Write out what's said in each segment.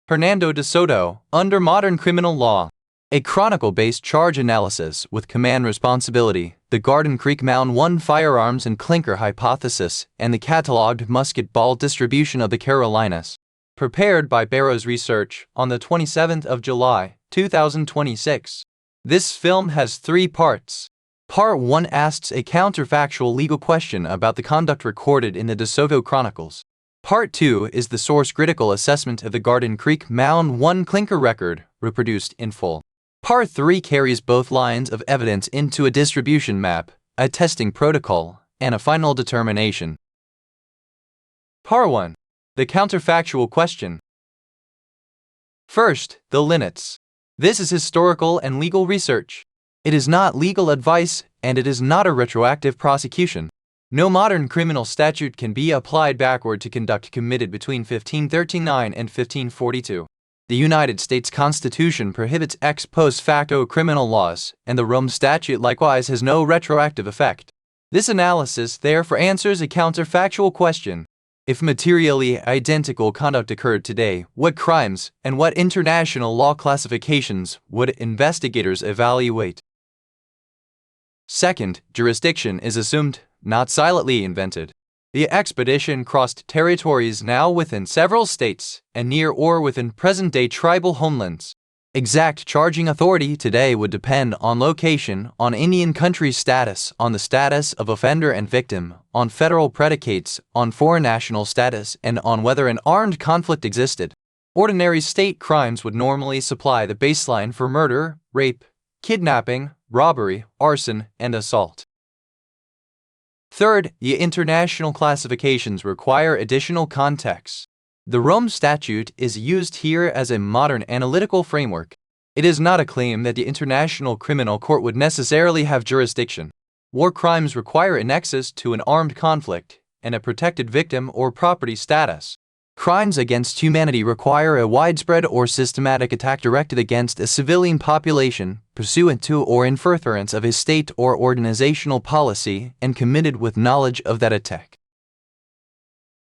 Hernando de Soto, under modern criminal law. A chronicle-based charge analysis with command responsibility, the Garden Creek Mound 1 firearms and Klinker hypothesis, and the catalogued musket ball distribution of the Carolinas. Prepared by Barrows Research on the 27th of July, 2026. This film has 3 parts. Part 1 asks a counterfactual legal question about the conduct recorded in the De Soto Chronicles. Part 2 is the source-critical assessment of the Garden Creek Mound 1 Klinker record, reproduced in full. Part 3 carries both lines of evidence into a distribution map, a testing protocol, and a final determination. Part 1. The counterfactual question. First, the linnets. This is historical and legal research. It is not legal advice, and it is not a retroactive prosecution. No modern criminal statute can be applied backward to conduct committed between 1539 and 1542. The United States Constitution prohibits ex post facto criminal laws, and the Rome Statute likewise has no retroactive effect. This analysis therefore answers a counterfactual question. If materially identical conduct occurred today, what crimes and what international law classifications would investigators evaluate? Second, jurisdiction is assumed, not silently invented. The expedition crossed territories now within several states and near or within present-day tribal homelands. Exact charging authority today would depend on location, on Indian country status, on the status of offender and victim, on federal predicates, on foreign national status, and on whether an armed conflict existed. Ordinary state crimes would normally supply the baseline for murder, rape, kidnapping, robbery, arson, and assault. Third, the international classifications require additional context. The Rome Statute is used here as a modern analytical framework. It is not a claim that the International Criminal Court would necessarily have jurisdiction. War crimes require a nexus to an armed conflict and a protected victim or property status. Crimes against humanity require a widespread or systematic attack directed against a civilian population, pursuant to or in furtherance of a state or organizational policy, and committed with knowledge of that attack.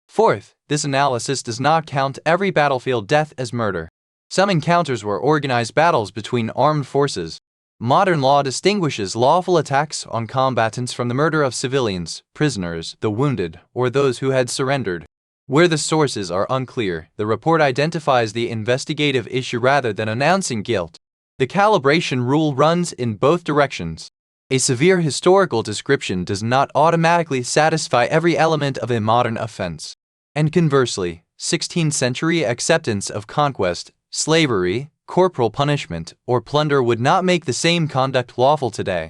Fourth, this analysis does not count every battlefield death as murder. Some encounters were organized battles between armed forces. Modern law distinguishes lawful attacks on combatants from the murder of civilians, prisoners, the wounded, or those who had surrendered. Where the sources are unclear, the report identifies the investigative issue rather than announcing guilt. The calibration rule runs in both directions. A severe historical description does not automatically satisfy every element of a modern offense. And conversely, 16th century acceptance of conquest, slavery, corporal punishment, or plunder would not make the same conduct lawful today.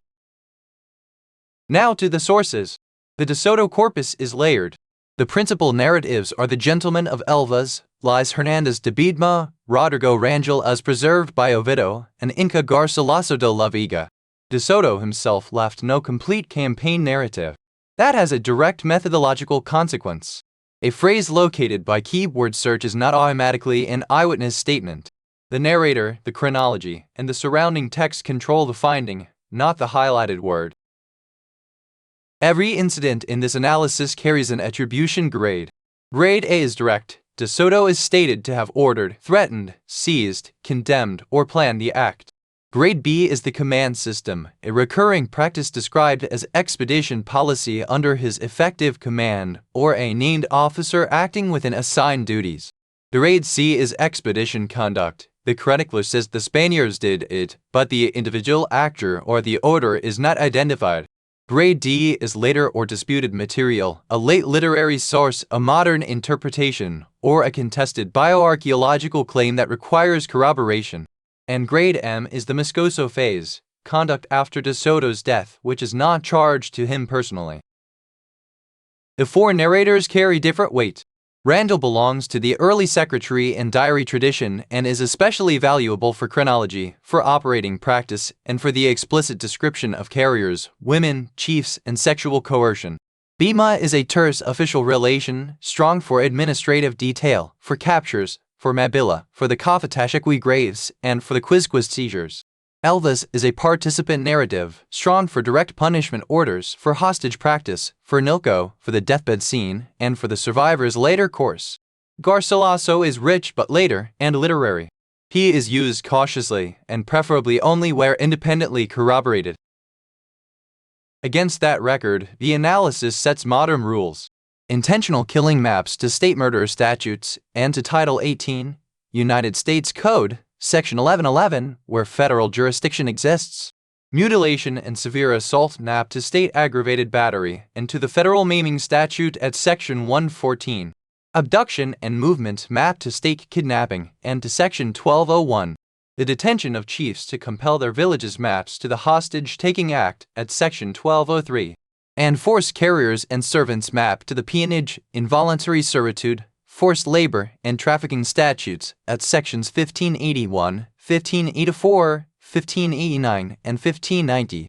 Now to the sources. The De Soto corpus is layered. The principal narratives are the Gentleman of Elvas, Lies Hernandez de Biedma, Rodrigo Rangel as preserved by Oviedo, and Inca Garcilaso de la Vega. De Soto himself left no complete campaign narrative. That has a direct methodological consequence. A phrase located by keyword search is not automatically an eyewitness statement. The narrator, the chronology, and the surrounding text control the finding, not the highlighted word. Every incident in this analysis carries an attribution grade. Grade A is direct. De Soto is stated to have ordered, threatened, seized, condemned, or planned the act. Grade B is the command system, a recurring practice described as expedition policy under his effective command, or a named officer acting within assigned duties. Grade C is expedition conduct. The chronicler says the Spaniards did it, but the individual actor or the order is not identified. Grade D is later or disputed material, a late literary source, a modern interpretation, or a contested bioarchaeological claim that requires corroboration. And Grade M is the Moscoso phase, conduct after De Soto's death, which is not charged to him personally. The 4 narrators carry different weight. Randall belongs to the early secretary and diary tradition and is especially valuable for chronology, for operating practice, and for the explicit description of carriers, women, chiefs, and sexual coercion. Biedma is a terse official relation, strong for administrative detail, for captures, for Mabila, for the Kafatashakwi graves, and for the Quizquiz seizures. Elvas is a participant narrative, strong for direct punishment orders, for hostage practice, for Nilko, for the deathbed scene, and for the survivor's later course. Garcilaso is rich but later and literary. He is used cautiously and preferably only where independently corroborated. Against that record, the analysis sets modern rules. Intentional killing maps to state murder statutes and to Title 18, United States Code, Section 1111, where federal jurisdiction exists. Mutilation and severe assault map to state aggravated battery and to the federal maiming statute at Section 114. Abduction and movement map to state kidnapping and to Section 1201. The detention of chiefs to compel their villages maps to the Hostage-Taking Act at Section 1203. And forced carriers and servants map to the peonage, involuntary servitude, forced labor, and trafficking statutes at Sections 1581, 1584, 1589, and 1590.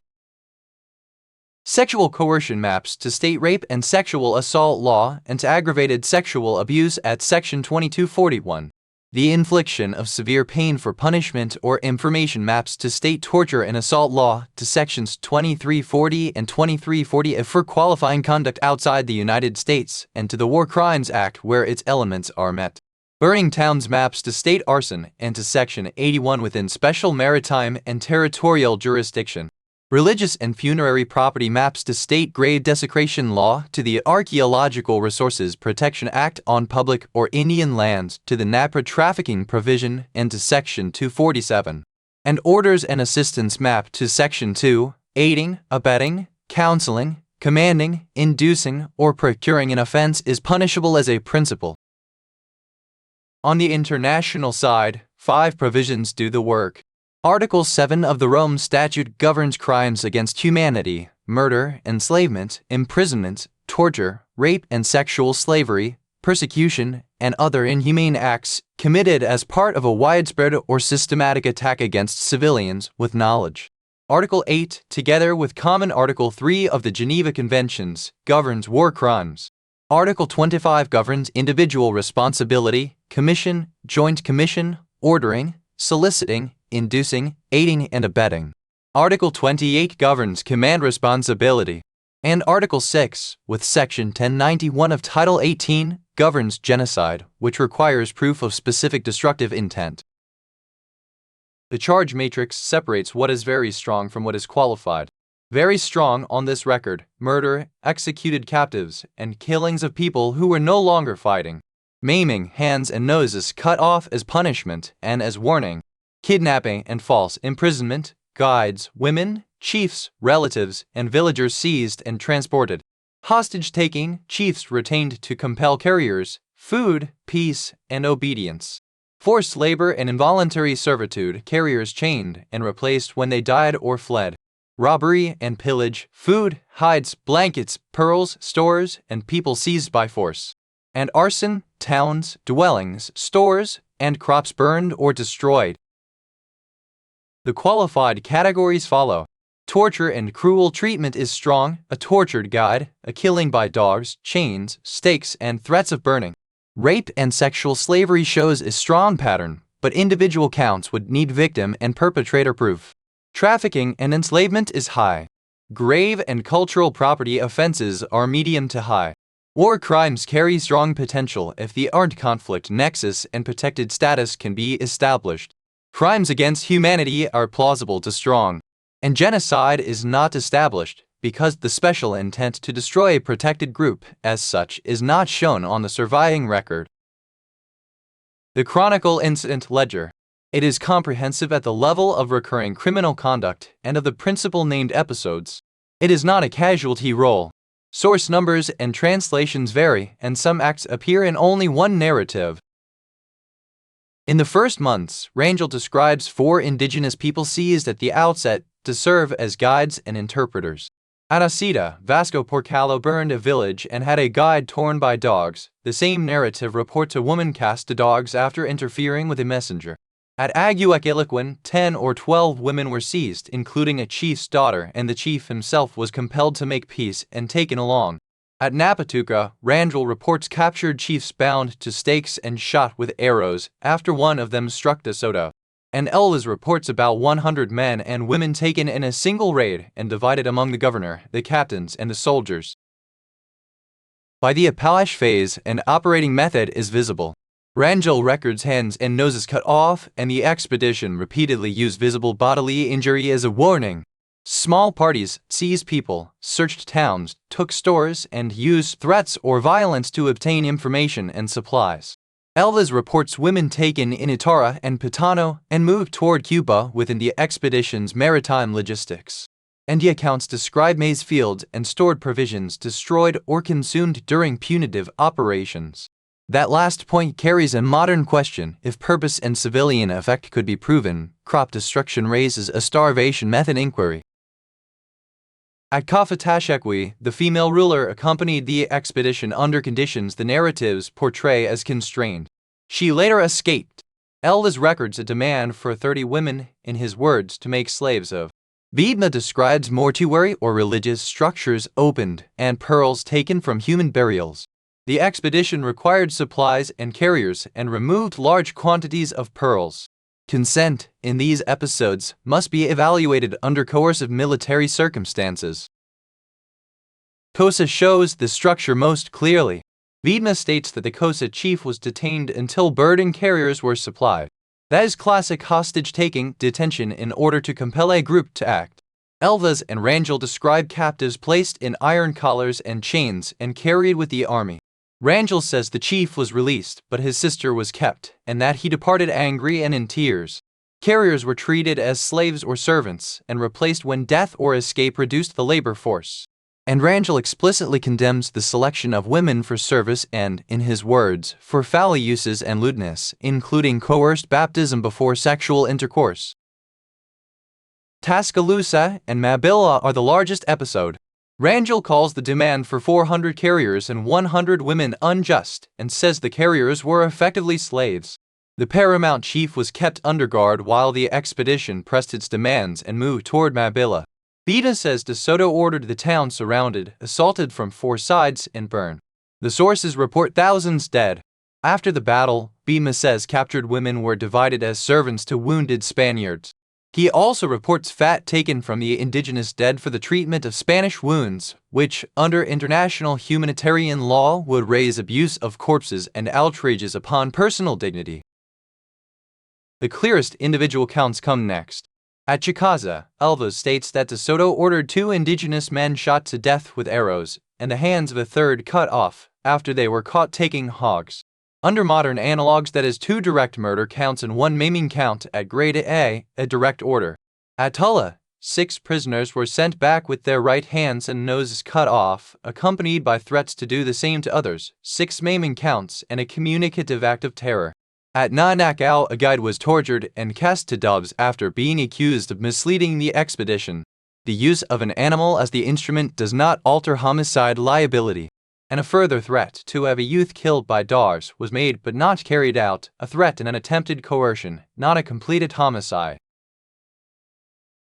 Sexual coercion maps to state rape and sexual assault law and to aggravated sexual abuse at Section 2241. The infliction of severe pain for punishment or information maps to state torture and assault law to Sections 2340 and 2340 for qualifying conduct outside the United States and to the War Crimes Act where its elements are met. Burning towns maps to state arson and to Section 81 within special maritime and territorial jurisdiction. Religious and funerary property maps to state grave desecration law to the Archaeological Resources Protection Act on public or Indian lands to the NAPRA trafficking provision and to Section 247. And orders and assistance map to Section 2, aiding, abetting, counseling, commanding, inducing, or procuring an offense is punishable as a principle. On the international side, 5 provisions do the work. Article 7 of the Rome Statute governs crimes against humanity, murder, enslavement, imprisonment, torture, rape and sexual slavery, persecution, and other inhumane acts committed as part of a widespread or systematic attack against civilians with knowledge. Article 8, together with Common Article 3 of the Geneva Conventions, governs war crimes. Article 25 governs individual responsibility, commission, joint commission, ordering, soliciting, inducing, aiding, and abetting. Article 28 governs command responsibility. And Article 6, with Section 1091 of Title 18, governs genocide, which requires proof of specific destructive intent. The charge matrix separates what is very strong from what is qualified. Very strong on this record: murder, executed captives, and killings of people who were no longer fighting. Maiming, hands and noses cut off as punishment and as warning. Kidnapping and false imprisonment, guides, women, chiefs, relatives, and villagers seized and transported. Hostage-taking, chiefs retained to compel carriers, food, peace, and obedience. Forced labor and involuntary servitude, carriers chained and replaced when they died or fled. Robbery and pillage, food, hides, blankets, pearls, stores, and people seized by force. And arson, towns, dwellings, stores, and crops burned or destroyed. The qualified categories follow. Torture and cruel treatment is strong: a tortured guide, a killing by dogs, chains, stakes, and threats of burning. Rape and sexual slavery shows a strong pattern, but individual counts would need victim and perpetrator proof. Trafficking and enslavement is high. Grave and cultural property offenses are medium to high. War crimes carry strong potential if the armed conflict nexus and protected status can be established. Crimes against humanity are plausible to strong. And genocide is not established because the special intent to destroy a protected group, as such, is not shown on the surviving record. The Chronicle Incident Ledger. It is comprehensive at the level of recurring criminal conduct and of the principal named episodes. It is not a casualty roll. Source numbers and translations vary, and some acts appear in only one narrative. In the first months, Rangel describes 4 indigenous people seized at the outset to serve as guides and interpreters. At Acida, Vasco Porcalo burned a village and had a guide torn by dogs. The same narrative reports a woman cast to dogs after interfering with a messenger. At Aguequiliquin, 10 or 12 women were seized, including a chief's daughter, and the chief himself was compelled to make peace and taken along. At Napatuca, Rangel reports captured chiefs bound to stakes and shot with arrows after one of them struck the Soto. And Elvas reports about 100 men and women taken in a single raid and divided among the governor, the captains, and the soldiers. By the Appalache phase, an operating method is visible. Rangel records hands and noses cut off, and the expedition repeatedly used visible bodily injury as a warning. Small parties seized people, searched towns, took stores, and used threats or violence to obtain information and supplies. Elvas reports women taken in Itara and Pitano and moved toward Cuba within the expedition's maritime logistics. And the accounts describe maize fields and stored provisions destroyed or consumed during punitive operations. That last point carries a modern question. If purpose and civilian effect could be proven, crop destruction raises a starvation method inquiry. At Kafatashekwi, the female ruler accompanied the expedition under conditions the narratives portray as constrained. She later escaped. Elvas records a demand for 30 women, in his words, to make slaves of. Vidma describes mortuary or religious structures opened and pearls taken from human burials. The expedition required supplies and carriers and removed large quantities of pearls. Consent, in these episodes, must be evaluated under coercive military circumstances. Kosa shows the structure most clearly. Vidma states that the Kosa chief was detained until burden carriers were supplied. That is classic hostage-taking detention in order to compel a group to act. Elvas and Rangel describe captives placed in iron collars and chains and carried with the army. Rangel says the chief was released, but his sister was kept, and that he departed angry and in tears. Carriers were treated as slaves or servants, and replaced when death or escape reduced the labor force. And Rangel explicitly condemns the selection of women for service and, in his words, for foul uses and lewdness, including coerced baptism before sexual intercourse. Tuscaloosa and Mabilla are the largest episode. Rangel calls the demand for 400 carriers and 100 women unjust and says the carriers were effectively slaves. The paramount chief was kept under guard while the expedition pressed its demands and moved toward Mabilla. Beta says De Soto ordered the town surrounded, assaulted from 4 sides, and burned. The sources report thousands dead. After the battle, Bima says captured women were divided as servants to wounded Spaniards. He also reports fat taken from the indigenous dead for the treatment of Spanish wounds, which, under international humanitarian law, would raise abuse of corpses and outrages upon personal dignity. The clearest individual counts come next. At Chikaza, Elvas states that De Soto ordered 2 indigenous men shot to death with arrows, and the hands of a third cut off, after they were caught taking hogs. Under modern analogs, that is 2 direct murder counts and 1 maiming count at grade A, a direct order. At Tulla, 6 prisoners were sent back with their right hands and noses cut off, accompanied by threats to do the same to others, 6 maiming counts, and a communicative act of terror. At Nanakau, a guide was tortured and cast to doves after being accused of misleading the expedition. The use of an animal as the instrument does not alter homicide liability. And a further threat to have a youth killed by dogs was made but not carried out, a threat and an attempted coercion, not a completed homicide.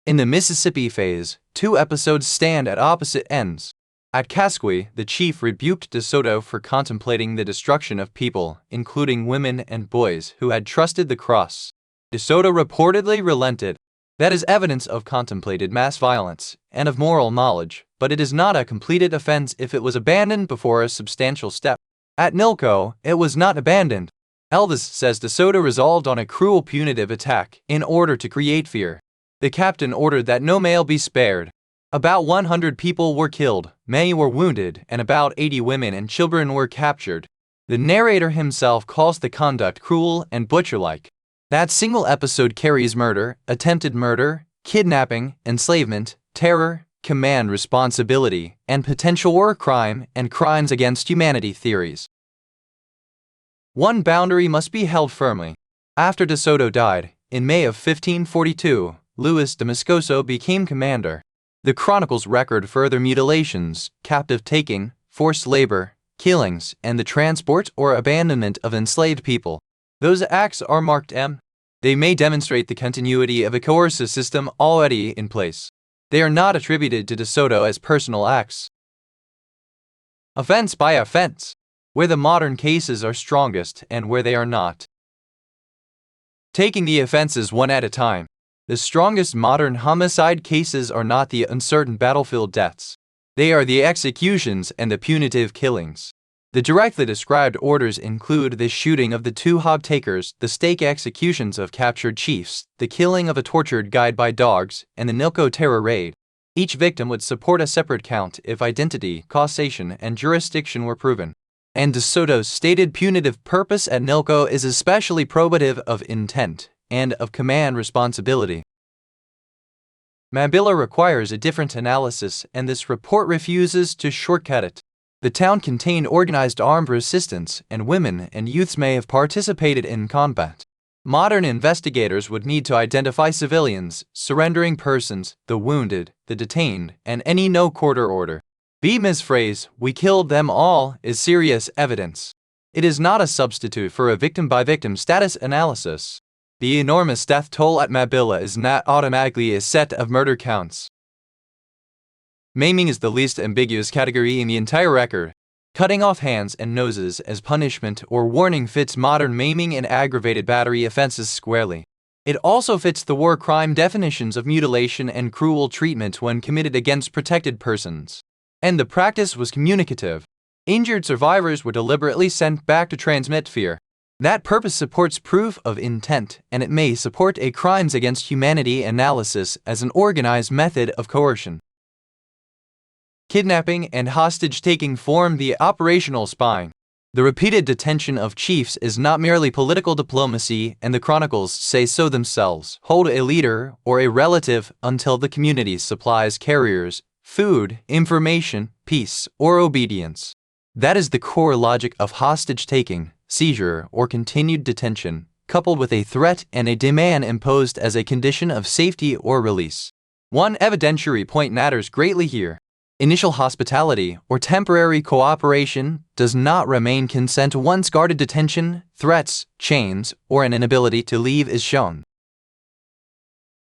In the Mississippi phase, 2 episodes stand at opposite ends. At Casqui, the chief rebuked De Soto for contemplating the destruction of people, including women and boys who had trusted the cross. De Soto reportedly relented. That is evidence of contemplated mass violence and of moral knowledge, but it is not a completed offense if it was abandoned before a substantial step. At Nilco, it was not abandoned. Elvis says De Soto resolved on a cruel punitive attack in order to create fear. The captain ordered that no male be spared. About 100 people were killed, many were wounded, and about 80 women and children were captured. The narrator himself calls the conduct cruel and butcher-like. That single episode carries murder, attempted murder, kidnapping, enslavement, terror, command responsibility, and potential war crime and crimes against humanity theories. One boundary must be held firmly. After De Soto died, in May of 1542, Luis de Moscoso became commander. The chronicles record further mutilations, captive taking, forced labor, killings, and the transport or abandonment of enslaved people. Those acts are marked M. They may demonstrate the continuity of a coercive system already in place. They are not attributed to De Soto as personal acts. Offense by offense, where the modern cases are strongest and where they are not. Taking the offenses one at a time. The strongest modern homicide cases are not the uncertain battlefield deaths. They are the executions and the punitive killings. The directly described orders include the shooting of the 2 hob takers, the stake executions of captured chiefs, the killing of a tortured guide by dogs, and the Nilco terror raid. Each victim would support a separate count if identity, causation, and jurisdiction were proven. And de Soto's stated punitive purpose at Nilco is especially probative of intent and of command responsibility. Mabilla requires a different analysis, and this report refuses to shortcut it. The town contained organized armed resistance, and women and youths may have participated in combat. Modern investigators would need to identify civilians, surrendering persons, the wounded, the detained, and any no-quarter order. Beema's phrase, "we killed them all," is serious evidence. It is not a substitute for a victim-by-victim status analysis. The enormous death toll at Mabilla is not automatically a set of murder counts. Maiming is the least ambiguous category in the entire record. Cutting off hands and noses as punishment or warning fits modern maiming and aggravated battery offenses squarely. It also fits the war crime definitions of mutilation and cruel treatment when committed against protected persons. And the practice was communicative. Injured survivors were deliberately sent back to transmit fear. That purpose supports proof of intent, and it may support a crimes against humanity analysis as an organized method of coercion. Kidnapping and hostage-taking form the operational spine. The repeated detention of chiefs is not merely political diplomacy, and the chronicles say so themselves. Hold a leader or a relative until the community supplies carriers, food, information, peace, or obedience. That is the core logic of hostage-taking, seizure, or continued detention, coupled with a threat and a demand imposed as a condition of safety or release. One evidentiary point matters greatly here. Initial hospitality or temporary cooperation does not remain consent once guarded detention, threats, chains, or an inability to leave is shown.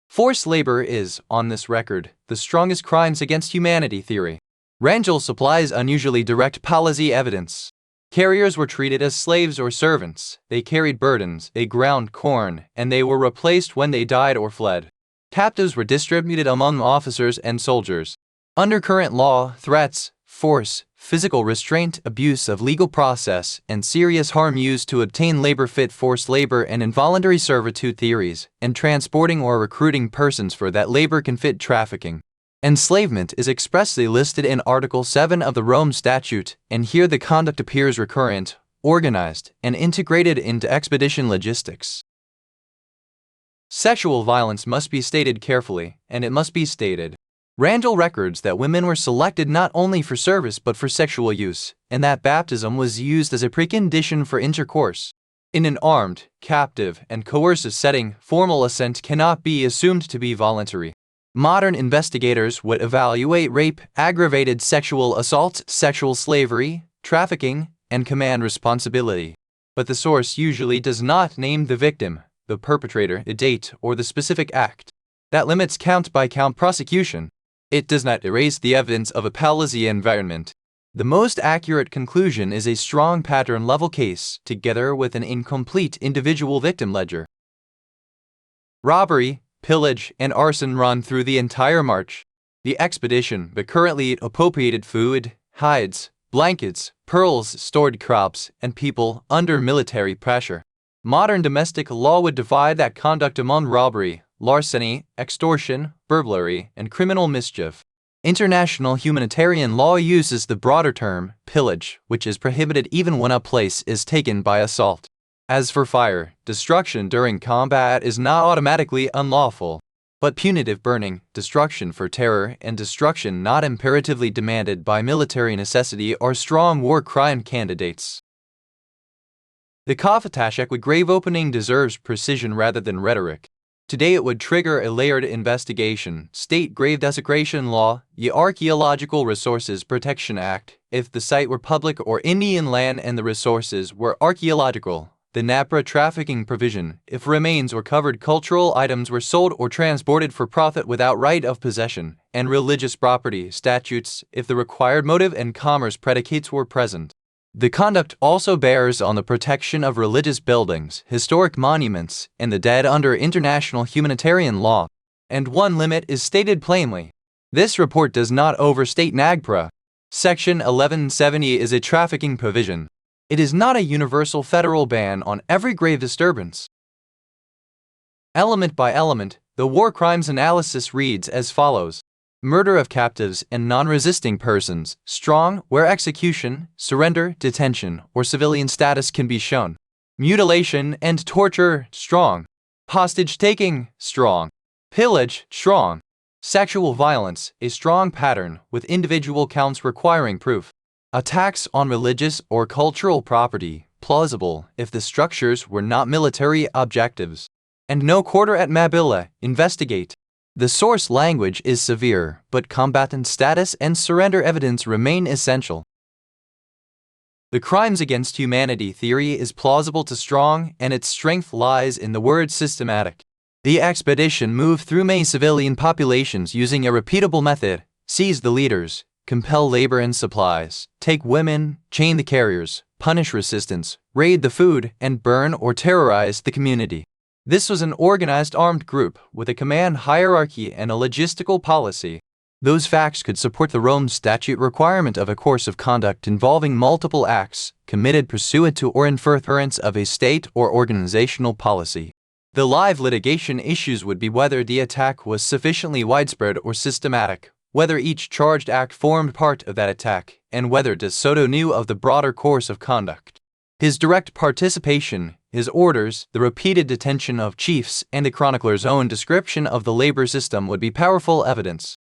Forced labor is, on this record, the strongest crimes against humanity theory. Rangel supplies unusually direct policy evidence. Carriers were treated as slaves or servants. They carried burdens, they ground corn, and they were replaced when they died or fled. Captives were distributed among officers and soldiers. Under current law, threats, force, physical restraint, abuse of legal process, and serious harm used to obtain labor fit forced labor and involuntary servitude theories, and transporting or recruiting persons for that labor can fit trafficking. Enslavement is expressly listed in Article 7 of the Rome Statute, and here the conduct appears recurrent, organized, and integrated into expedition logistics. Sexual violence must be stated carefully, and it must be stated. Rangel records that women were selected not only for service but for sexual use, and that baptism was used as a precondition for intercourse. In an armed, captive, and coercive setting, formal assent cannot be assumed to be voluntary. Modern investigators would evaluate rape, aggravated sexual assault, sexual slavery, trafficking, and command responsibility. But the source usually does not name the victim, the perpetrator, the date, or the specific act. That limits count-by-count prosecution. It does not erase the evidence of a policy environment. The most accurate conclusion is a strong pattern-level case, together with an incomplete individual victim ledger. Robbery, pillage, and arson run through the entire march. The expedition, but currently appropriated food, hides, blankets, pearls, stored crops, and people under military pressure. Modern domestic law would divide that conduct among robbery, larceny, extortion, burglary, and criminal mischief. International humanitarian law uses the broader term, pillage, which is prohibited even when a place is taken by assault. As for fire, destruction during combat is not automatically unlawful, but punitive burning, destruction for terror, and destruction not imperatively demanded by military necessity are strong war crime candidates. The Kafatashek grave opening deserves precision rather than rhetoric. Today it would trigger a layered investigation, state grave desecration law, the Archaeological Resources Protection Act, if the site were public or Indian land and the resources were archaeological, the NAPRA trafficking provision, if remains or covered cultural items were sold or transported for profit without right of possession, and religious property statutes, if the required motive and commerce predicates were present. The conduct also bears on the protection of religious buildings, historic monuments, and the dead under international humanitarian law. And one limit is stated plainly. This report does not overstate NAGPRA. Section 1170 is a trafficking provision. It is not a universal federal ban on every grave disturbance. Element by element, the war crimes analysis reads as follows. Murder of captives and non-resisting persons, strong, where execution, surrender, detention, or civilian status can be shown. Mutilation and torture, strong. Hostage-taking, strong. Pillage, strong. Sexual violence, a strong pattern, with individual counts requiring proof. Attacks on religious or cultural property, plausible if the structures were not military objectives. And no quarter at Mabilla, investigate. The source language is severe, but combatant status and surrender evidence remain essential. The crimes against humanity theory is plausible to strong, and its strength lies in the word systematic. The expedition moved through many civilian populations using a repeatable method, seize the leaders, compel labor and supplies, take women, chain the carriers, punish resistance, raid the food, and burn or terrorize the community. This was an organized armed group with a command hierarchy and a logistical policy. Those facts could support the Rome Statute requirement of a course of conduct involving multiple acts committed pursuant to or in furtherance of a state or organizational policy. The live litigation issues would be whether the attack was sufficiently widespread or systematic, whether each charged act formed part of that attack, and whether De Soto knew of the broader course of conduct. His direct participation, his orders, the repeated detention of chiefs, and the chronicler's own description of the labor system would be powerful evidence.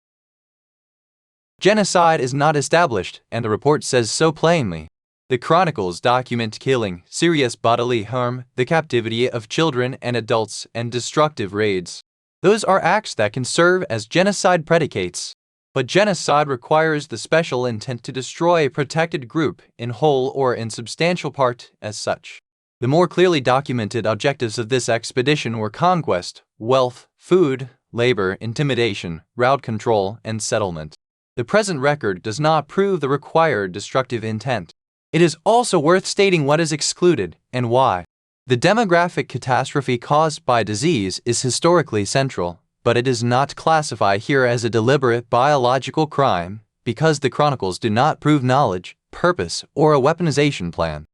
Genocide is not established, and the report says so plainly. The chronicles document killing, serious bodily harm, the captivity of children and adults, and destructive raids. Those are acts that can serve as genocide predicates. But genocide requires the special intent to destroy a protected group, in whole or in substantial part, as such. The more clearly documented objectives of this expedition were conquest, wealth, food, labor, intimidation, route control, and settlement. The present record does not prove the required destructive intent. It is also worth stating what is excluded and why. The demographic catastrophe caused by disease is historically central, but it is not classified here as a deliberate biological crime because the chronicles do not prove knowledge, purpose, or a weaponization plan.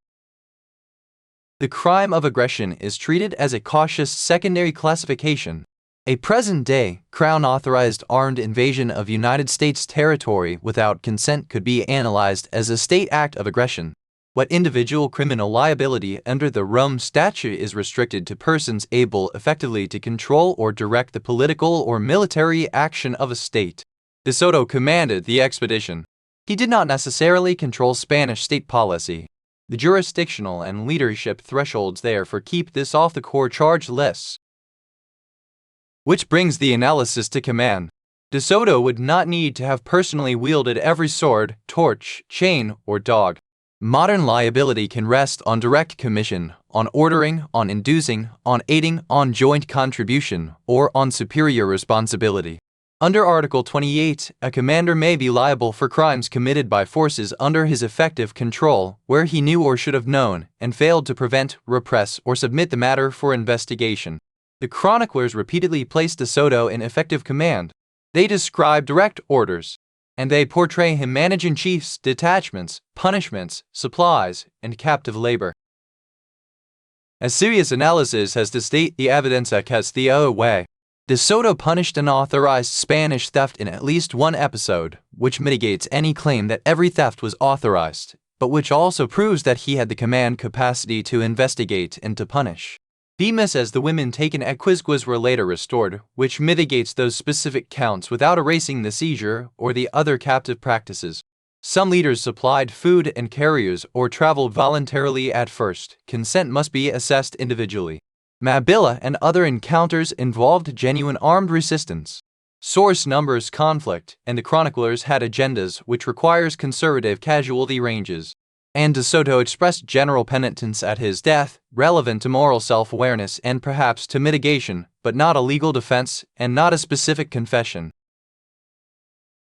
The crime of aggression is treated as a cautious secondary classification. A present-day, Crown-authorized armed invasion of United States territory without consent could be analyzed as a state act of aggression. What individual criminal liability under the Rome Statute is restricted to persons able effectively to control or direct the political or military action of a state. De Soto commanded the expedition. He did not necessarily control Spanish state policy. The jurisdictional and leadership thresholds therefore keep this off the core charge lists. Which brings the analysis to command. De Soto would not need to have personally wielded every sword, torch, chain, or dog. Modern liability can rest on direct commission, on ordering, on inducing, on aiding, on joint contribution, or on superior responsibility. Under Article 28, a commander may be liable for crimes committed by forces under his effective control, where he knew or should have known, and failed to prevent, repress, or submit the matter for investigation. The chroniclers repeatedly placed De Soto in effective command. They describe direct orders, and they portray him managing chiefs, detachments, punishments, supplies, and captive labor. A serious analysis has to state the evidence that cuts the other way. De Soto punished and authorized Spanish theft in at least one episode, which mitigates any claim that every theft was authorized, but which also proves that he had the command capacity to investigate and to punish. Demas as the women taken at Quizquiz were later restored, which mitigates those specific counts without erasing the seizure or the other captive practices. Some leaders supplied food and carriers or traveled voluntarily at first. Consent must be assessed individually. Mabilla and other encounters involved genuine armed resistance. Source numbers conflict, and the chroniclers had agendas which requires conservative casualty ranges. And De Soto expressed general penitence at his death, relevant to moral self-awareness and perhaps to mitigation, but not a legal defense and not a specific confession.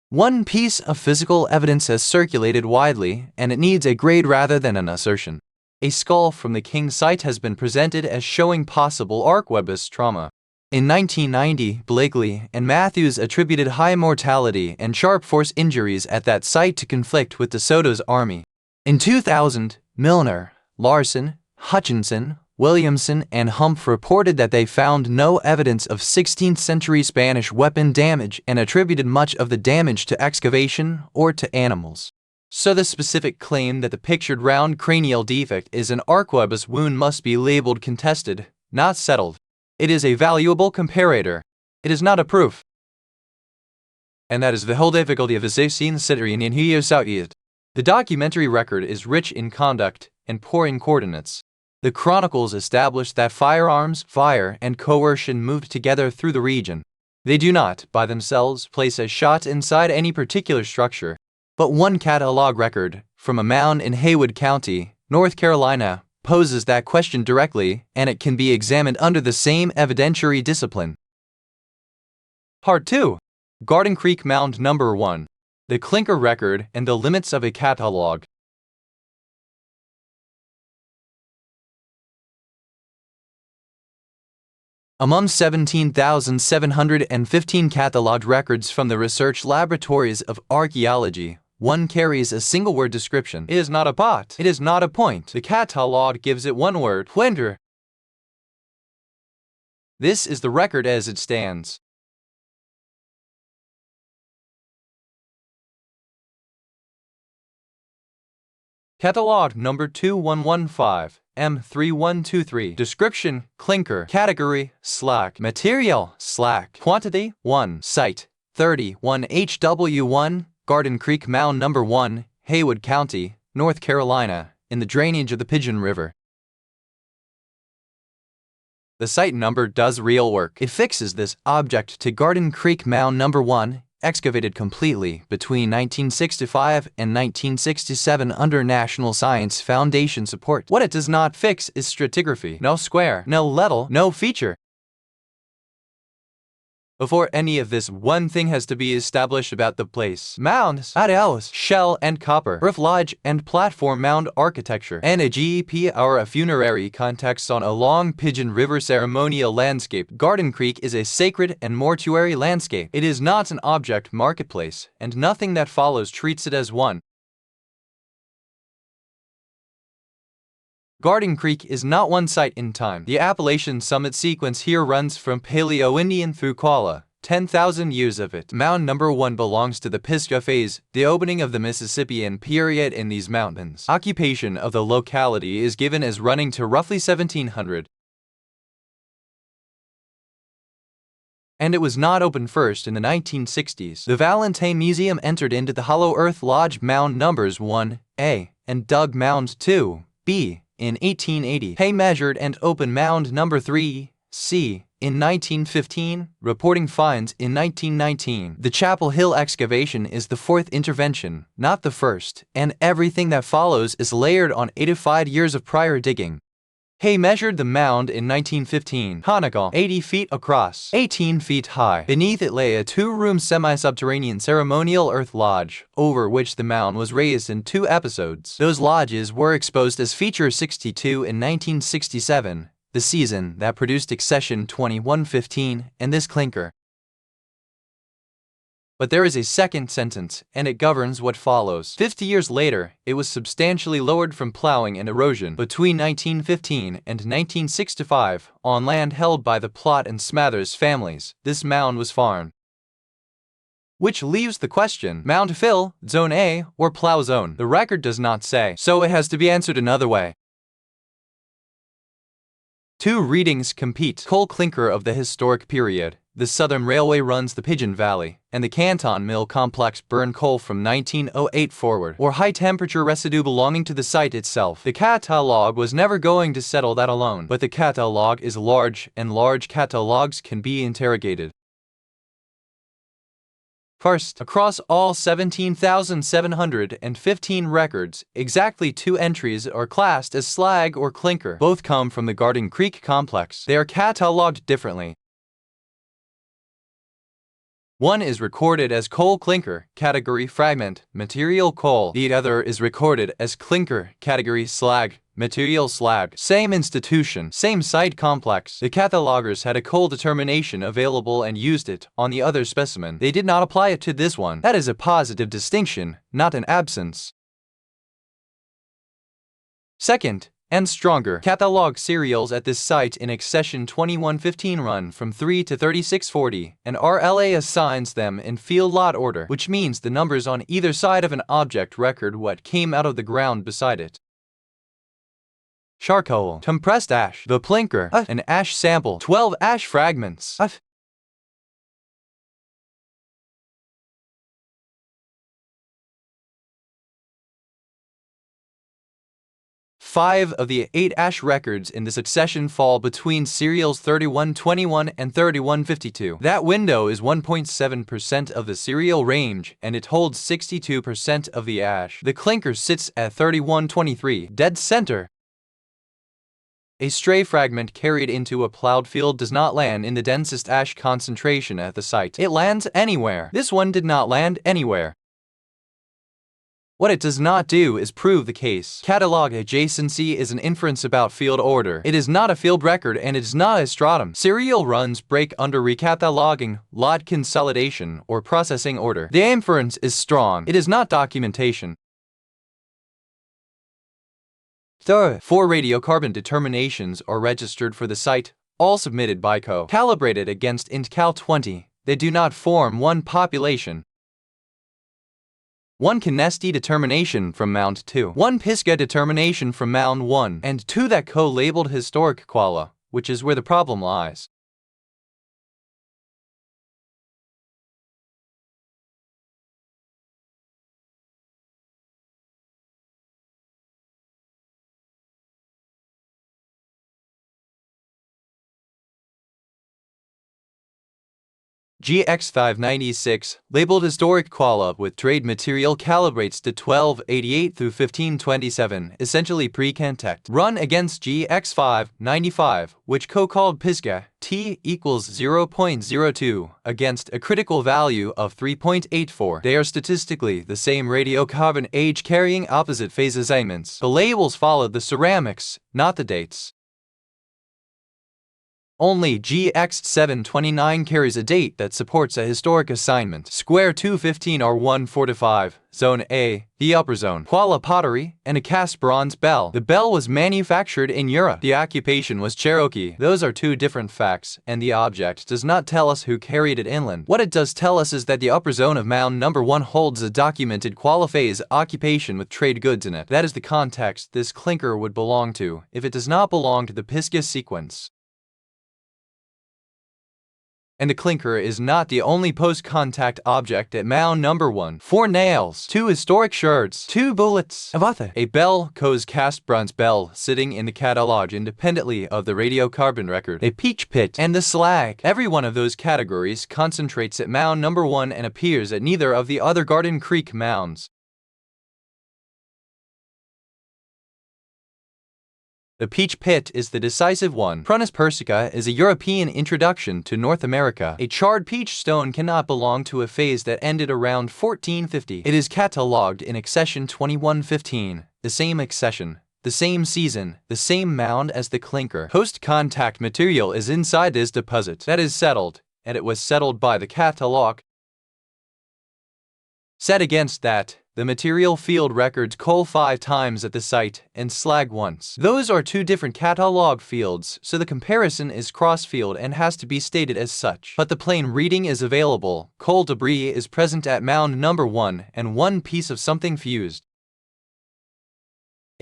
One piece of physical evidence has circulated widely, and it needs a grade rather than an assertion. A skull from the King site has been presented as showing possible arquebus trauma. In 1990, Blakely and Matthews attributed high mortality and sharp force injuries at that site to conflict with de Soto's army. In 2000, Milner, Larson, Hutchinson, Williamson, and Humph reported that they found no evidence of 16th-century Spanish weapon damage and attributed much of the damage to excavation or to animals. So the specific claim that the pictured round cranial defect is an arquebus wound must be labeled contested, not settled. It is a valuable comparator. It is not a proof. And that is the whole difficulty of the 16th century in Inhio Southeast. The documentary record is rich in conduct and poor in coordinates. The chronicles establish that firearms, fire, and coercion moved together through the region. They do not, by themselves, place a shot inside any particular structure. But one catalog record, from a mound in Haywood County, North Carolina, poses that question directly, and it can be examined under the same evidentiary discipline. Part 2. Garden Creek Mound No. 1. The Klinker record and the limits of a catalog. Among 17,715 catalogued records from the research laboratories of archaeology, one carries a single-word description. It is not a pot. It is not a point. The catalog gives it one word, Klinker. This is the record as it stands. Catalog number 2115, M3123. Description, Klinker. Category, slag. Material, slag. Quantity, 1. Site, 31 HW1, Garden Creek Mound No. 1, Haywood County, North Carolina, in the drainage of the Pigeon River. The site number does real work. It fixes this object to Garden Creek Mound No. 1, excavated completely between 1965 and 1967 under National Science Foundation support. What it does not fix is stratigraphy. No square, no level, no feature. Before any of this, one thing has to be established about the place. Mounds, areas, shell and copper, roof lodge and platform mound architecture, and a GEP or a funerary context on a long Pigeon River ceremonial landscape. Garden Creek is a sacred and mortuary landscape. It is not an object marketplace, and nothing that follows treats it as one. Garden Creek is not one site in time. The Appalachian Summit sequence here runs from Paleo-Indian through Qualla, 10,000 years of it. Mound No. 1 belongs to the Pisgah phase, the opening of the Mississippian period in these mountains. Occupation of the locality is given as running to roughly 1700. And it was not open first in the 1960s. The Valentine Museum entered into the Hollow Earth Lodge Mound Numbers 1A and dug Mound 2B. In 1880, Hay measured and opened Mound No. 3C in 1915, reporting finds in 1919. The Chapel Hill excavation is the fourth intervention, not the first, and everything that follows is layered on 85 years of prior digging. Hay measured the mound in 1915, conical, 80 feet across, 18 feet high. Beneath it lay a two-room semi-subterranean ceremonial earth lodge, over which the mound was raised in 2 episodes. Those lodges were exposed as Feature 62 in 1967, the season that produced Accession 2115 and this Klinker. But there is a second sentence, and it governs what follows. 50 years later, it was substantially lowered from plowing and erosion. Between 1915 and 1965, on land held by the Plott and Smathers families, this mound was farmed. Which leaves the question, mound fill, zone A, or plow zone? The record does not say, so it has to be answered another way. 2 readings compete. Coal Klinker of the historic period. The Southern Railway runs the Pigeon Valley, and the Canton Mill Complex burned coal from 1908 forward, or high-temperature residue belonging to the site itself. The catalog was never going to settle that alone, but the catalog is large, and large catalogs can be interrogated. First, across all 17,715 records, exactly 2 entries are classed as slag or Klinker. Both come from the Garden Creek complex. They are catalogued differently. One is recorded as coal Klinker, category fragment, material coal. The other is recorded as Klinker, category slag, Material slag. Same institution, same site complex. The catalogers had a coal determination available and used it on the other specimen. They did not apply it to this one. That is a positive distinction, not an absence. Second, and stronger. Catalog serials at this site in accession 2115 run from 3 to 3640, and RLA assigns them in field lot order, which means the numbers on either side of an object record what came out of the ground beside it. Charcoal. Compressed ash. The Klinker. An ash sample. 12 ash fragments. 5 of the 8 ash records in the succession fall between serials 3121 and 3152. That window is 1.7% of the serial range, and it holds 62% of the ash. The Klinker sits at 3123, dead center. A stray fragment carried into a plowed field does not land in the densest ash concentration at the site. It lands anywhere. This one did not land anywhere. What it does not do is prove the case. Catalog adjacency is an inference about field order. It is not a field record and it is not a stratum. Serial runs break under recataloging, lot consolidation, or processing order. The inference is strong. It is not documentation. Third, 4 radiocarbon determinations are registered for the site, all submitted by CO. Calibrated against IntCal 20, they do not form one population. 1 Kinesti determination from Mound 2, 1 Pisgah determination from Mound 1, and 2 that co-labeled historic quala, which is where the problem lies. GX596, labeled historic quala with trade material calibrates to 1288 through 1527, essentially pre-contact. Run against GX595, which co-called Pisgah, T equals 0.02, against a critical value of 3.84. They are statistically the same radiocarbon age carrying opposite phase assignments. The labels followed the ceramics, not the dates. Only GX729 carries a date that supports a historic assignment. Square 215 R145, Zone A, the upper zone. Quala pottery, and a cast bronze bell. The bell was manufactured in Europe. The occupation was Cherokee. Those are 2 different facts, and the object does not tell us who carried it inland. What it does tell us is that the upper zone of mound number 1 holds a documented quala phase occupation with trade goods in it. That is the context this Klinker would belong to, if it does not belong to the Pisgah sequence. And the Klinker is not the only post-contact object at mound number 1. 4 nails, 2 historic shards, 2 bullets, a bell, Coe's cast bronze bell, sitting in the catalog independently of the radiocarbon record, a peach pit, and the slag. Every one of those categories concentrates at mound number 1 and appears at neither of the other Garden Creek mounds. The peach pit is the decisive one. Prunus persica is a European introduction to North America. A charred peach stone cannot belong to a phase that ended around 1450. It is catalogued in accession 2115, the same accession, the same season, the same mound as the Klinker. Post-contact material is inside this deposit. That is settled, and it was settled by the catalog. Set against that, the material field records coal 5 times at the site and slag once. Those are 2 different catalog fields, so the comparison is cross-field and has to be stated as such. But the plain reading is available. Coal debris is present at mound number 1 and 1 piece of something fused.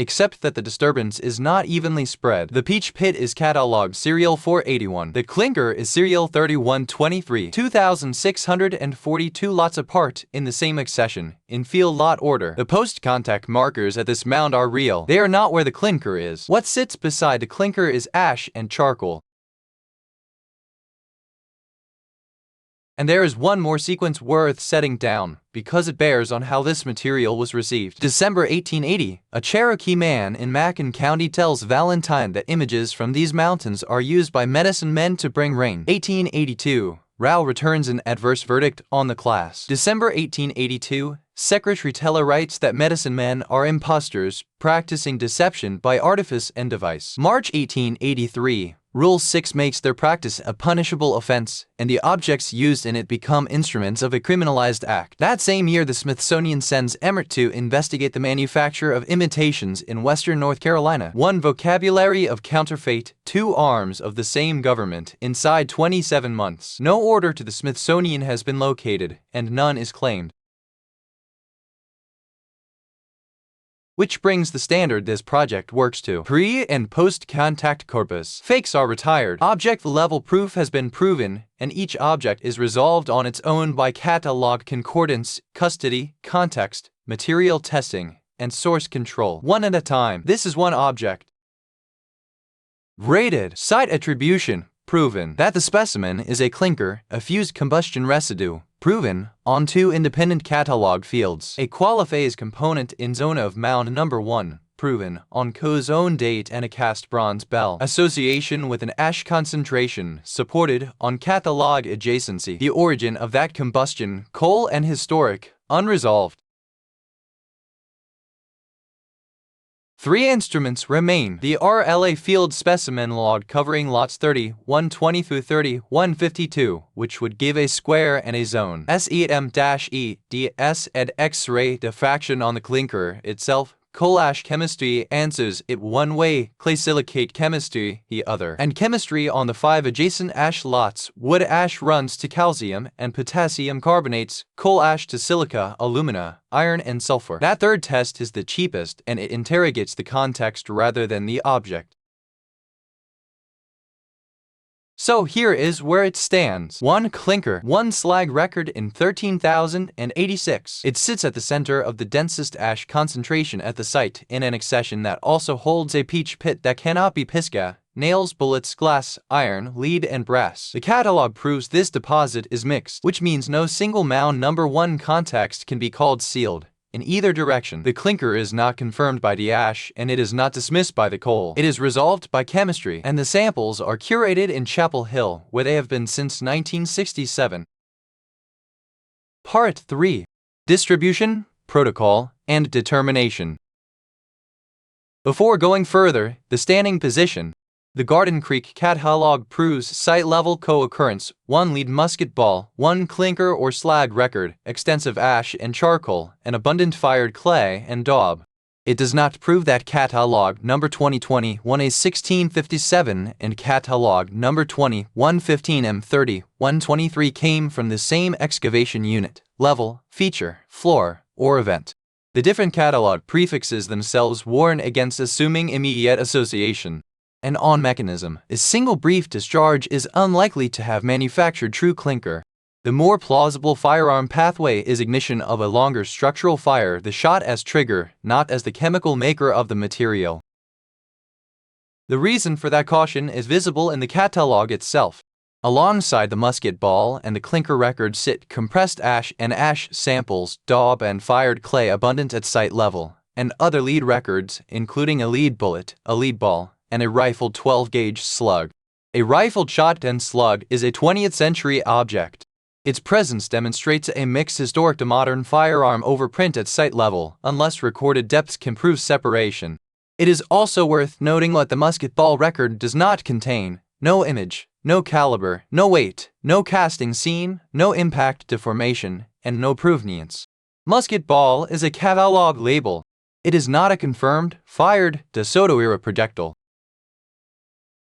Except that the disturbance is not evenly spread. The peach pit is cataloged serial 481. The Klinker is serial 3123, 2,642 lots apart in the same accession, in field lot order. The post-contact markers at this mound are real. They are not where the Klinker is. What sits beside the Klinker is ash and charcoal. And there is one more sequence worth setting down, because it bears on how this material was received. December 1880, a Cherokee man in Macon County tells Valentine that images from these mountains are used by medicine men to bring rain. 1882, Rao returns an adverse verdict on the class. December 1882, Secretary Teller writes that medicine men are impostors, practicing deception by artifice and device. March 1883, Rule 6 makes their practice a punishable offense, and the objects used in it become instruments of a criminalized act. That same year, the Smithsonian sends Emmert to investigate the manufacture of imitations in western North Carolina. 1 vocabulary of counterfeit, 2 arms of the same government, inside 27 months. No order to the Smithsonian has been located, and none is claimed. Which brings the standard this project works to. Pre- and post-contact corpus. Fakes are retired. Object-level proof has been proven, and each object is resolved on its own by catalog concordance, custody, context, material testing, and source control. One at a time. This is one object. Rated. Site attribution. Proven that the specimen is a Klinker, a fused combustion residue. Proven on 2 independent catalog fields. A qualiphase component in zone of mound number 1. Proven on co-zone date and a cast bronze bell. Association with an ash concentration. Supported on catalog adjacency. The origin of that combustion, coal and historic, unresolved. 3 instruments remain. The RLA field specimen log covering lots 30, 120 through 30, 152, which would give a square and a zone. SEM-E, DS, and X-ray diffraction on the Klinker itself. Coal ash chemistry answers it one way, clay silicate chemistry the other. And chemistry on the 5 adjacent ash lots. Wood ash runs to calcium and potassium carbonates, coal ash to silica, alumina, iron, and sulfur. That third test is the cheapest, and it interrogates the context rather than the object. So here is where it stands. 1 Klinker, 1 slag record in 13,086. It sits at the center of the densest ash concentration at the site in an accession that also holds a peach pit that cannot be pisca, nails, bullets, glass, iron, lead, and brass. The catalog proves this deposit is mixed, which means no single mound number 1 context can be called sealed. In either direction, the Klinker is not confirmed by the ash, and it is not dismissed by the coal. It is resolved by chemistry, and the samples are curated in Chapel Hill, where they have been since 1967. Part 3. Distribution, Protocol, and Determination. Before going further, the standing position. The Garden Creek catalog proves site-level co-occurrence, 1 lead musket ball, 1 Klinker or slag record, extensive ash and charcoal, and abundant fired clay and daub. It does not prove that catalog number 2020 1A1657 and catalog number 2115M30 123 came from the same excavation unit, level, feature, floor, or event. The different catalog prefixes themselves warn against assuming immediate association. And on mechanism, a single brief discharge is unlikely to have manufactured true Klinker. The more plausible firearm pathway is ignition of a longer structural fire, the shot as trigger, not as the chemical maker of the material. The reason for that caution is visible in the catalog itself. Alongside the musket ball and the Klinker record sit compressed ash and ash samples, daub and fired clay abundant at site level, and other lead records, including a lead bullet, a lead ball, and a rifled 12-gauge slug. A rifled shotgun slug is a 20th century object. Its presence demonstrates a mixed historic to modern firearm overprint at site level, unless recorded depths can prove separation. It is also worth noting what the musket ball record does not contain: no image, no caliber, no weight, no casting scene, no impact deformation, and no provenience. Musket ball is a catalog label. It is not a confirmed, fired, de Soto era projectile.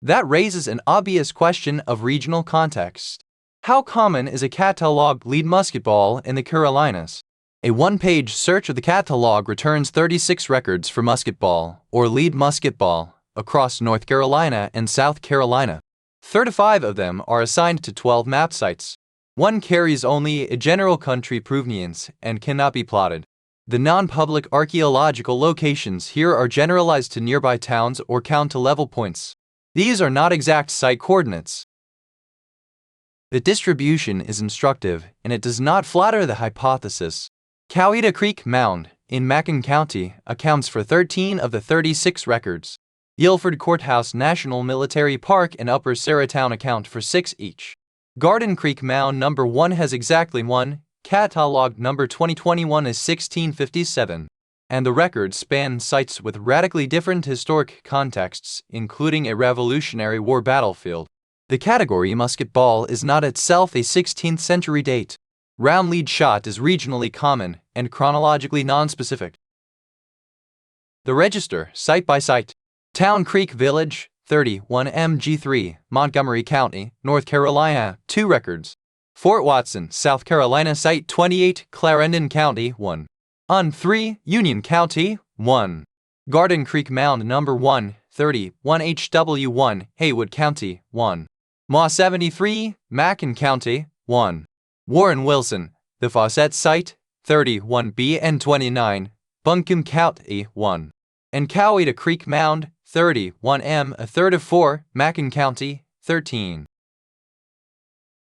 That raises an obvious question of regional context. How common is a catalog lead musket ball in the Carolinas? A one-page search of the catalog returns 36 records for musket ball, or lead musket ball, across North Carolina and South Carolina. 35 of them are assigned to 12 map sites. One carries only a general country provenience and cannot be plotted. The non-public archaeological locations here are generalized to nearby towns or count-to-level points. These are not exact site coordinates. The distribution is instructive, and it does not flatter the hypothesis. Coweta Creek Mound, in Macon County, accounts for 13 of the 36 records. Guilford Courthouse National Military Park and Upper Saratown account for 6 each. Garden Creek Mound number 1 has exactly one. Catalog number 2021 is 1657. And the records span sites with radically different historic contexts, including a Revolutionary War battlefield. The category musket ball is not itself a 16th century date. Round lead shot is regionally common and chronologically nonspecific. The register, site by site. Town Creek Village, 31 MG3, Montgomery County, North Carolina, 2 records. Fort Watson, South Carolina, site 28, Clarendon County, 1. On 3, Union County, 1. Garden Creek Mound number 1, 31 HW1, Haywood County, 1. Ma 73, Macon County, 1. Warren Wilson, The Faucet Site, 31 BN29, Buncombe County, 1. And Coweta Creek Mound, 31 M, a third of 4, Macon County, 13.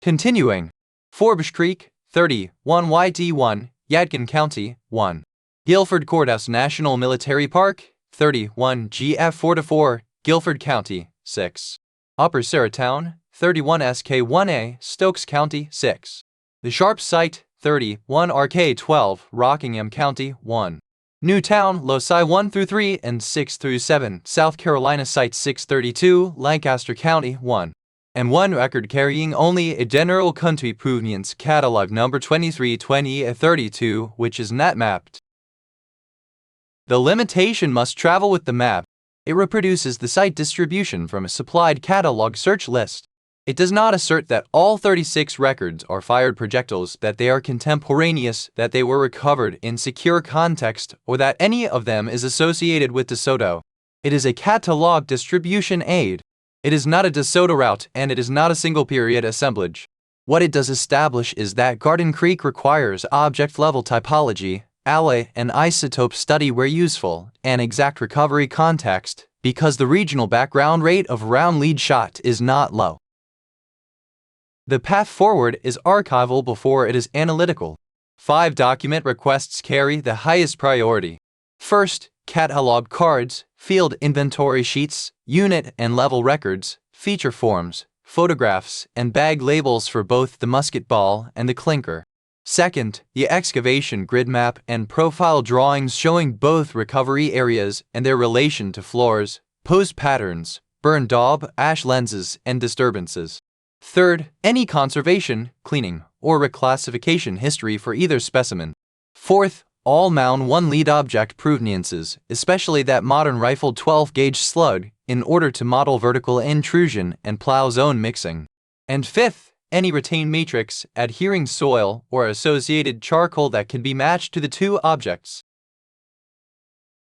Continuing. Forbes Creek, 31 YT1, Yadkin County, 1. Guilford Courthouse National Military Park, 31 GF 4-4, Guilford County, 6. Upper Saratown, 31 SK1A, Stokes County, 6. The Sharp Site, 31 RK12, Rockingham County, 1. Newtown, Loci 1-3 and 6-7, South Carolina Site 632, Lancaster County, 1. And 1 record carrying only a general country provenance catalog number 2320-32, which is not mapped. The limitation must travel with the map. It reproduces the site distribution from a supplied catalog search list. It does not assert that all 36 records are fired projectiles, that they are contemporaneous, that they were recovered in secure context, or that any of them is associated with DeSoto. It is a catalog distribution aid. It is not a DeSoto route, and it is not a single-period assemblage. What it does establish is that Garden Creek requires object-level typology, alloy and isotope study where useful, and exact recovery context, because the regional background rate of round lead shot is not low. The path forward is archival before it is analytical. 5 document requests carry the highest priority. First, catalog cards, field inventory sheets, unit and level records, feature forms, photographs, and bag labels for both the musket ball and the Klinker. Second, the excavation grid map and profile drawings showing both recovery areas and their relation to floors, pose patterns, burn daub, ash lenses, and disturbances. Third, any conservation, cleaning, or reclassification history for either specimen. Fourth, all Mound 1 lead object proveniences, especially that modern rifled 12-gauge slug, in order to model vertical intrusion and plow zone mixing. And fifth, any retained matrix, adhering soil, or associated charcoal that can be matched to the 2 objects.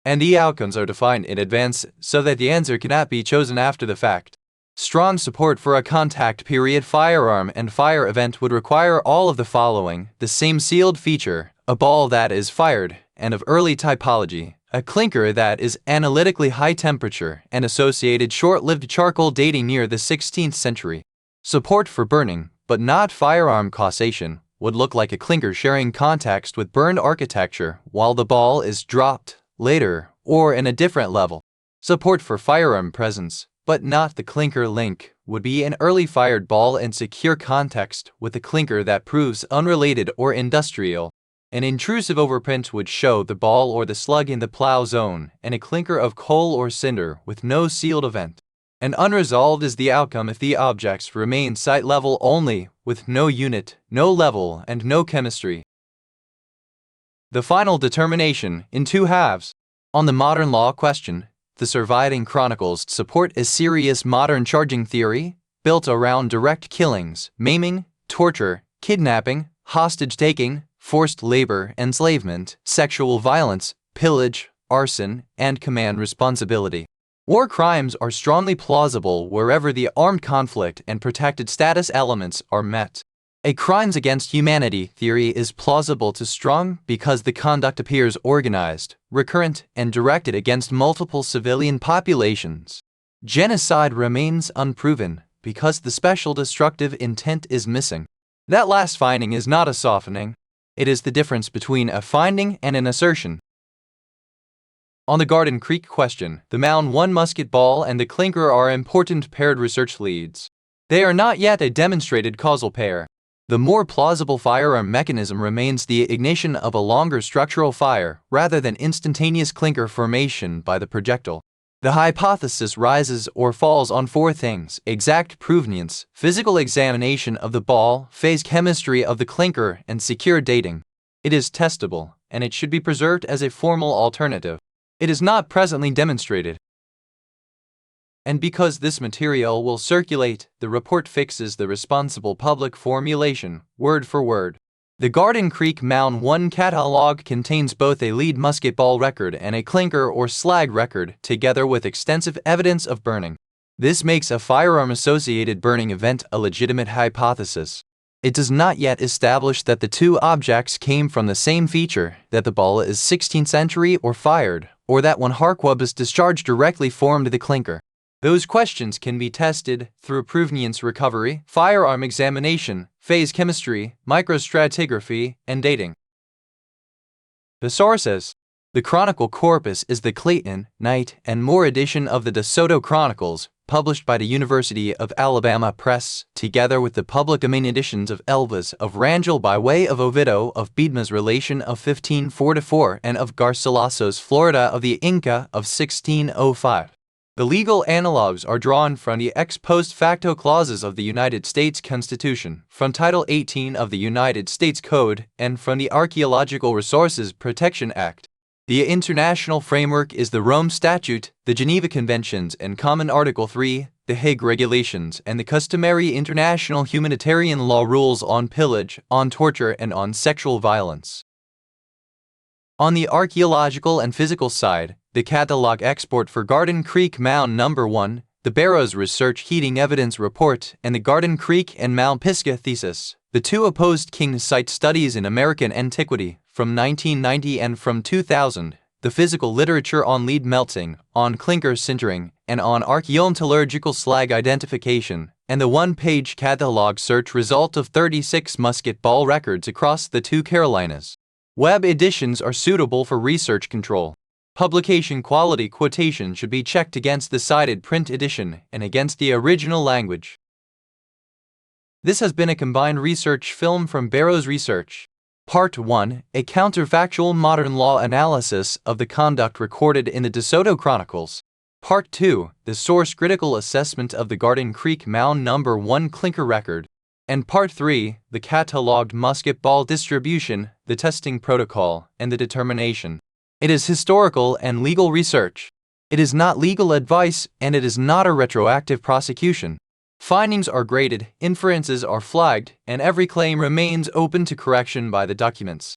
And the outcomes are defined in advance so that the answer cannot be chosen after the fact. Strong support for a contact period firearm and fire event would require all of the following: the same sealed feature, a ball that is fired, and of early typology, a Klinker that is analytically high temperature, and associated short-lived charcoal dating near the 16th century. Support for burning, but not firearm causation, would look like a Klinker sharing context with burned architecture while the ball is dropped later or in a different level. Support for firearm presence, but not the Klinker link, would be an early fired ball in secure context with a Klinker that proves unrelated or industrial. An intrusive overprint would show the ball or the slug in the plow zone, and a Klinker of coal or cinder with no sealed event. And unresolved is the outcome if the objects remain site level only, with no unit, no level, and no chemistry. The final determination, in 2 halves. On the modern law question, the surviving chronicles support a serious modern charging theory, built around direct killings, maiming, torture, kidnapping, hostage-taking, forced labor, enslavement, sexual violence, pillage, arson, and command responsibility. War crimes are strongly plausible wherever the armed conflict and protected status elements are met. A crimes against humanity theory is plausible to strong because the conduct appears organized, recurrent, and directed against multiple civilian populations. Genocide remains unproven because the special destructive intent is missing. That last finding is not a softening. It is the difference between a finding and an assertion. On the Garden Creek question, the Mound 1 musket ball and the Klinker are important paired research leads. They are not yet a demonstrated causal pair. The more plausible firearm mechanism remains the ignition of a longer structural fire rather than instantaneous clinker formation by the projectile. The hypothesis rises or falls on four things: exact provenience, physical examination of the ball, phase chemistry of the clinker, and secure dating. It is testable, and it should be preserved as a formal alternative. It is not presently demonstrated. And because this material will circulate, the report fixes the responsible public formulation, word for word. The Garden Creek Mound 1 catalog contains both a lead musket ball record and a clinker or slag record, together with extensive evidence of burning. This makes a firearm-associated burning event a legitimate hypothesis. It does not yet establish that the two objects came from the same feature, that the ball is 16th century or fired, or that when harquebus discharged directly formed the clinker. Those questions can be tested through provenience recovery, firearm examination, phase chemistry, microstratigraphy, and dating. The sources. The Chronicle corpus is the Clayton, Knight, and Moore edition of the De Soto Chronicles, published by the University of Alabama Press, together with the public domain editions of Elvas of Rangel by way of Oviedo, of Biedma's relation of 1544, and of Garcilaso's Florida of the Inca of 1605. The legal analogues are drawn from the ex post facto clauses of the United States Constitution, from Title 18 of the United States Code, and from the Archaeological Resources Protection Act. The international framework is the Rome Statute, the Geneva Conventions and Common Article 3, the Hague Regulations, and the customary international humanitarian law rules on pillage, on torture, and on sexual violence. On the archaeological and physical side, the catalog export for Garden Creek Mound No. 1, the Barrows Research Heating Evidence Report, and the Garden Creek and Mount Pisgah Thesis, the two opposed King site studies in American antiquity, from 1990 and from 2000, the physical literature on lead melting, on clinker sintering, and on archaeometallurgical slag identification, and the one-page catalog search result of 36 musket ball records across the two Carolinas. Web editions are suitable for research control. Publication quality quotation should be checked against the cited print edition and against the original language. This has been a combined research film from Barrows Research. Part 1, a counterfactual modern law analysis of the conduct recorded in the De Soto Chronicles. Part 2, the source critical assessment of the Garden Creek Mound No. 1 clinker record. And Part 3, the catalogued musket ball distribution, the testing protocol, and the determination. It is historical and legal research. It is not legal advice, and it is not a retroactive prosecution. Findings are graded, inferences are flagged, and every claim remains open to correction by the documents.